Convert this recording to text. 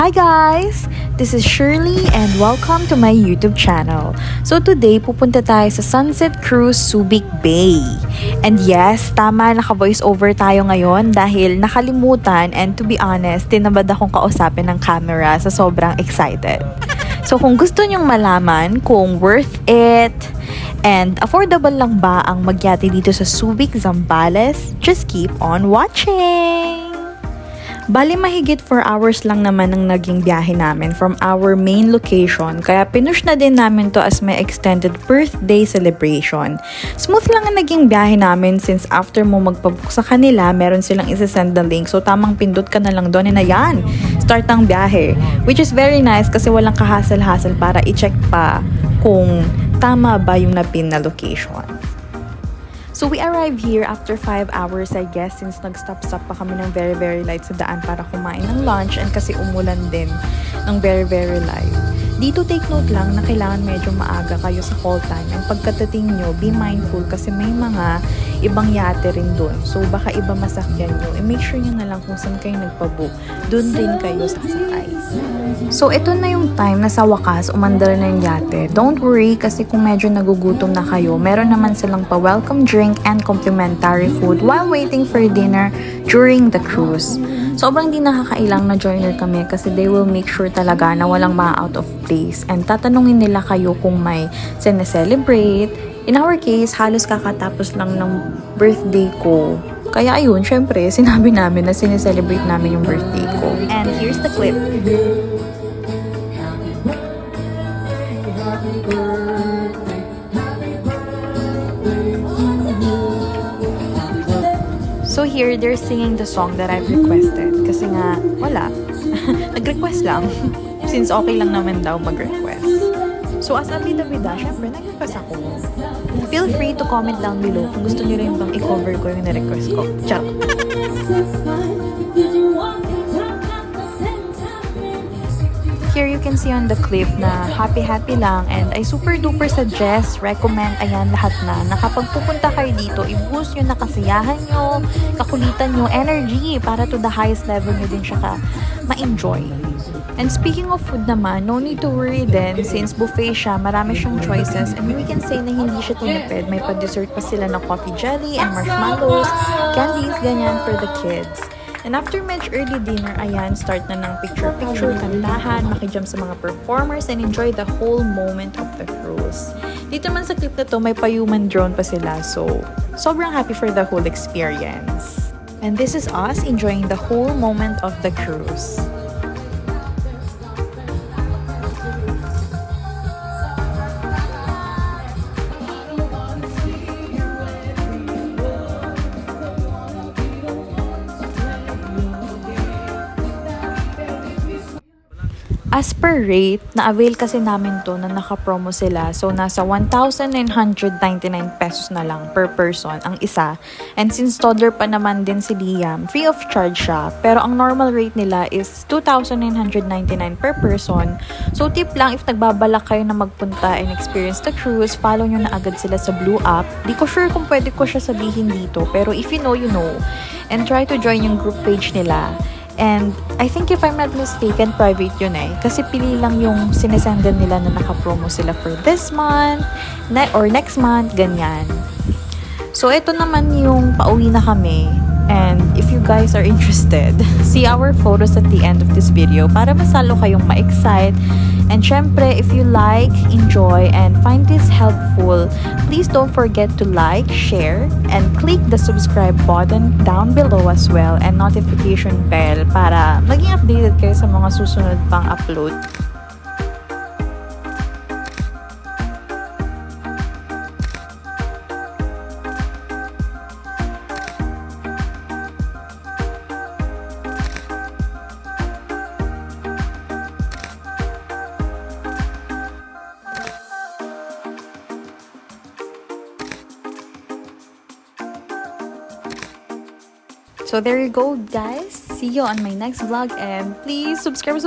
Hi guys! This is Shirley and welcome to my YouTube channel. So today, pupunta tayo sa Sunset Cruise Subic Bay. And yes, tama, naka-voice over tayo ngayon dahil nakalimutan and to be honest, tinabad akong kausapin ng camera sa sobrang excited. So kung gusto nyong malaman kung worth it and affordable lang ba ang magyate dito sa Subic, Zambales, just keep on watching! Bali mahigit 4 hours lang naman ang naging biyahe namin from our main location, kaya pinush na din namin to as my extended birthday celebration. Smooth lang ang naging biyahe namin since after mo magpabook sa kanila, meron silang isa-send na link, so tamang pindot ka na lang doon and ayan, start ang biyahe. Which is very nice kasi walang kahasal-hasal para i-check pa kung tama ba yung napin na location. So we arrived here after 5 hours I guess since nag-stop-stop pa kami ng very light sa daan para kumain ng lunch and kasi umulan din ng very light. Dito take note lang na kailangan medyo maaga kayo sa call time and pagkatating nyo, be mindful kasi may mga ibang yate rin dun. So baka iba masakyan nyo, make sure nyo na lang kung saan kayo nagpabook, dun rin kayo sasakay. So ito na yung time na sa wakas umandar na yung yate. Don't worry kasi kung medyo nagugutom na kayo, meron naman silang pa-welcome drink and complimentary food while waiting for dinner during the cruise. Sobrang di nakakailang na joiner kami kasi they will make sure talaga na walang mga out of place and tatanungin nila kayo kung may sineselebrate. In our case, halos kakatapos lang ng birthday ko. Kaya ayun, syempre, sinabi namin na sineselebrate namin yung birthday ko. And here's the clip. So here, they're singing the song that I've requested. Kasi nga, wala. Nag-request lang. Since okay lang naman daw mag-request. So as a bida-bida, syempre, nag-request ako. Feel free to comment down below kung gusto nyo rin bang i-cover ko yung na-request ko. Charot! Here you can see on the clip na happy lang and I super duper suggest, recommend, ayan lahat na kapag pupunta kayo dito, i-boost yung nakasiyahan nyo, kakulitan nyo, energy para to the highest level nyo din siya ma-enjoy. And speaking of food naman, no need to worry din since buffet siya, marami siyang choices and we can say na hindi siya tinipid. May pa-dessert pa sila na coffee jelly and marshmallows, candies, ganyan for the kids. And after medyo early dinner, ayan, start na ng picture-picture, kantahan, makijump sa mga performers, and enjoy the whole moment of the cruise. Dito man sa clip na to, may pa-human drone pa sila, so sobrang happy for the whole experience. And this is us enjoying the whole moment of the cruise. As per rate, na-avail kasi namin to na naka-promo sila. So, nasa 1,999 pesos na lang per person ang isa. And since toddler pa naman din si Liam, free of charge siya. Pero ang normal rate nila is 2,999 per person. So, tip lang, if nagbabalak kayo na magpunta and experience the cruise, follow nyo na agad sila sa Blue app. Di ko sure kung pwede ko siya sabihin dito. Pero if you know, you know. And try to join yung group page nila. And I think if I'm not mistaken, private yun eh. Kasi pili lang yung sinesendan nila na naka-promo sila for this month or next month, ganyan. So, ito naman yung pauwi na kami. And if you guys are interested, see our photos at the end of this video para masalo kayong ma-excite. And syempre, if you like, enjoy, and find this helpful, please don't forget to like, share, and click the subscribe button down below as well and notification bell para maging updated kayo sa mga susunod pang upload. So there you go guys. See you on my next vlog and please subscribe.